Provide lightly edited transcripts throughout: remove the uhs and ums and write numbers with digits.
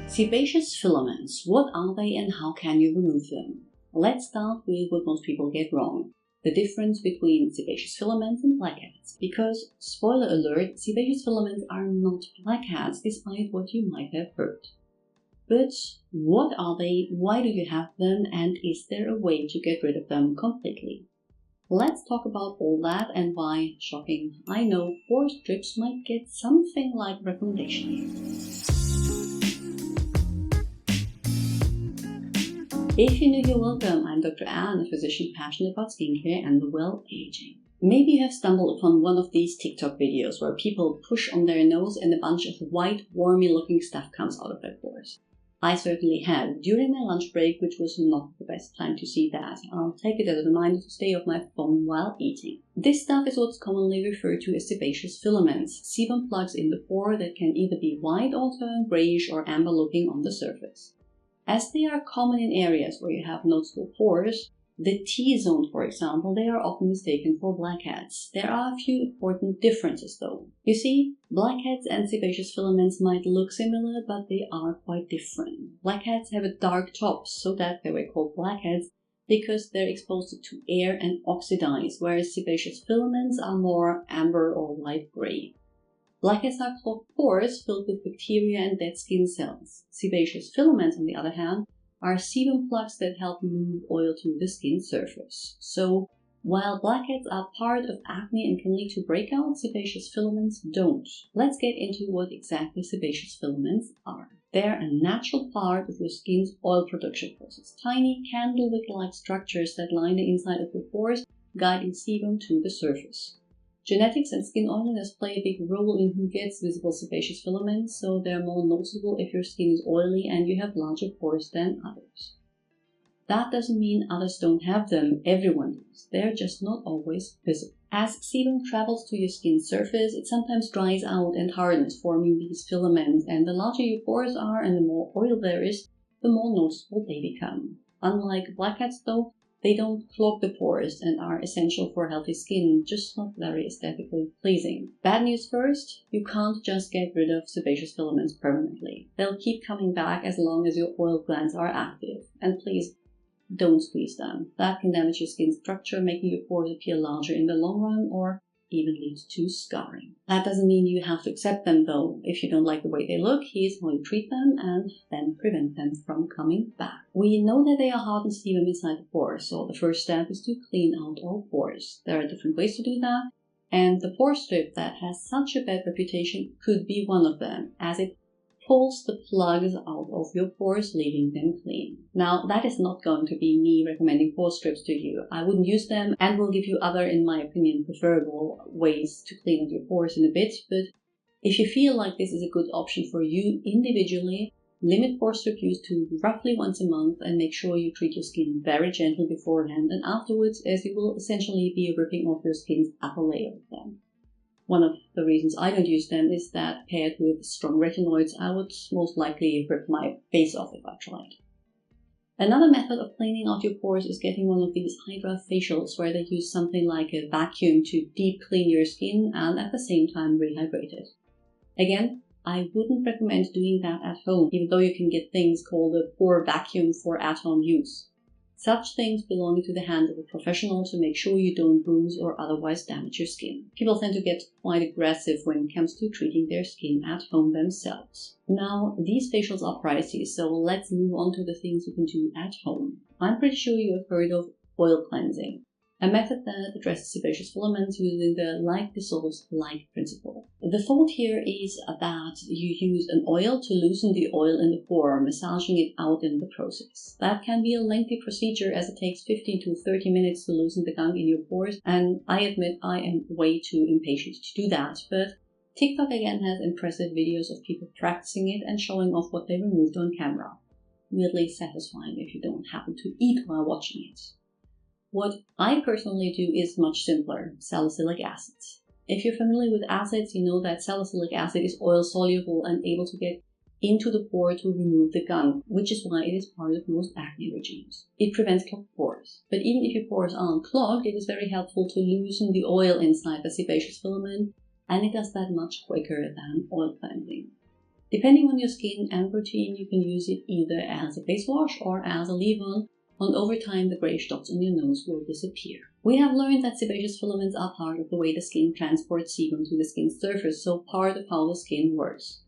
Sebaceous filaments, what are they and how can you remove them? Let's start with what most people get wrong, the difference between sebaceous filaments and blackheads. Because, spoiler alert, sebaceous filaments are not blackheads, despite what you might have heard. But what are they, why do you have them, and is there a way to get rid of them completely? Let's talk about all that and why, shocking, I know, pore strips might get something like recommendation here. If you're new here, welcome. I'm Dr. Anne, a physician passionate about skincare and well-aging. Maybe you have stumbled upon one of these TikTok videos where people push on their nose and a bunch of white, wormy-looking stuff comes out of their pores. I certainly have, during my lunch break, which was not the best time to see that. I'll take it as a reminder to stay off my phone while eating. This stuff is what's commonly referred to as sebaceous filaments, sebum plugs in the pore that can either be white or turn grayish or amber looking on the surface. As they are common in areas where you have noticeable pores, the T-zone, for example, they are often mistaken for blackheads. There are a few important differences though. You see, blackheads and sebaceous filaments might look similar, but they are quite different. Blackheads have a dark top, so that they were called blackheads because they're exposed to air and oxidize, whereas sebaceous filaments are more amber or light gray. Blackheads are clogged pores filled with bacteria and dead skin cells. Sebaceous filaments, on the other hand, are sebum plugs that help move oil to the skin surface. So, while blackheads are part of acne and can lead to breakouts, sebaceous filaments don't. Let's get into what exactly sebaceous filaments are. They're a natural part of your skin's oil production process. Tiny candlewick-like structures that line the inside of your pores, guiding sebum to the surface. Genetics and skin oiliness play a big role in who gets visible sebaceous filaments, so they're more noticeable if your skin is oily and you have larger pores than others. That doesn't mean others don't have them, everyone does. They're just not always visible. As sebum travels to your skin surface, it sometimes dries out and hardens, forming these filaments, and the larger your pores are and the more oil there is, the more noticeable they become. Unlike blackheads though, they don't clog the pores and are essential for healthy skin, just not very aesthetically pleasing. Bad news first, you can't just get rid of sebaceous filaments permanently. They'll keep coming back as long as your oil glands are active. And please, don't squeeze them. That can damage your skin structure, making your pores appear larger in the long run or even leads to scarring. That doesn't mean you have to accept them though. If you don't like the way they look, here's how you treat them and then prevent them from coming back. We know that they are hardened sebum inside the pores, so the first step is to clean out all pores. There are different ways to do that, and the pore strip that has such a bad reputation could be one of them, as it pulls the plugs out of your pores, leaving them clean. Now, that is not going to be me recommending pore strips to you. I wouldn't use them and will give you other, in my opinion, preferable ways to clean out your pores in a bit, but if you feel like this is a good option for you individually, limit pore strip use to roughly once a month and make sure you treat your skin very gently beforehand and afterwards, as you will essentially be ripping off your skin's upper layer of them. One of the reasons I don't use them is that paired with strong retinoids, I would most likely rip my face off if I tried. Another method of cleaning out your pores is getting one of these hydra facials where they use something like a vacuum to deep clean your skin and at the same time rehydrate it. Again, I wouldn't recommend doing that at home, even though you can get things called a pore vacuum for at-home use. Such things belong into the hands of a professional to make sure you don't bruise or otherwise damage your skin. People tend to get quite aggressive when it comes to treating their skin at home themselves. Now, these facials are pricey, so let's move on to the things you can do at home. I'm pretty sure you have heard of oil cleansing, a method that addresses sebaceous filaments using the like dissolves like principle. The thought here is that you use an oil to loosen the oil in the pore, massaging it out in the process. That can be a lengthy procedure as it takes 15 to 30 minutes to loosen the gunk in your pores, and I admit I am way too impatient to do that, but TikTok again has impressive videos of people practicing it and showing off what they removed on camera. Weirdly satisfying if you don't happen to eat while watching it. What I personally do is much simpler, salicylic acid. If you're familiar with acids, you know that salicylic acid is oil soluble and able to get into the pore to remove the gunk, which is why it is part of most acne regimes. It prevents clogged pores. But even if your pores aren't clogged, it is very helpful to loosen the oil inside the sebaceous filament, and it does that much quicker than oil cleansing. Depending on your skin and routine, you can use it either as a face wash or as a leave-on, and over time the grayish dots on your nose will disappear. We have learned that sebaceous filaments are part of the way the skin transports sebum to the skin's surface, so part of how the skin works.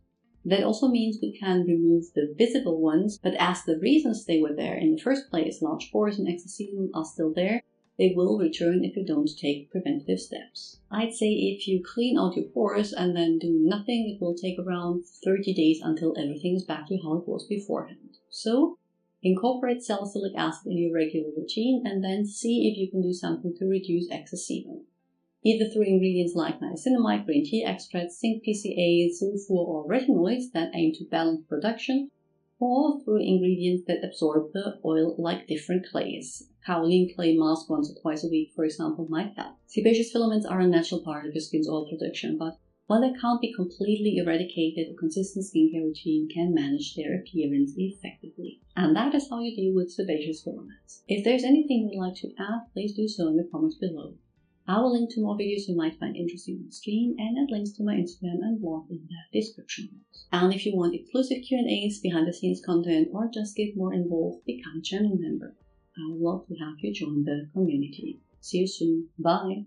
That also means we can remove the visible ones, but as the reasons they were there in the first place, large pores and excess sebum, are still there, they will return if you don't take preventative steps. I'd say if you clean out your pores and then do nothing, it will take around 30 days until everything is back to how it was beforehand. So, incorporate salicylic acid in your regular routine and then see if you can do something to reduce excess sebum. Either through ingredients like niacinamide, green tea extracts, zinc PCA, sulfur, or retinoids that aim to balance production, or through ingredients that absorb the oil like different clays. Kaolin clay mask once or twice a week, for example, might help. Sebaceous filaments are a natural part of your skin's oil production, but while they can't be completely eradicated, a consistent skincare routine can manage their appearance effectively. And that is how you deal with sebaceous filaments. If there's anything you'd like to add, please do so in the comments below. I will link to more videos you might find interesting on the screen and add links to my Instagram and blog in the description box. And if you want exclusive Q&As, behind the scenes content, or just get more involved, become a channel member. I would love to have you join the community. See you soon. Bye!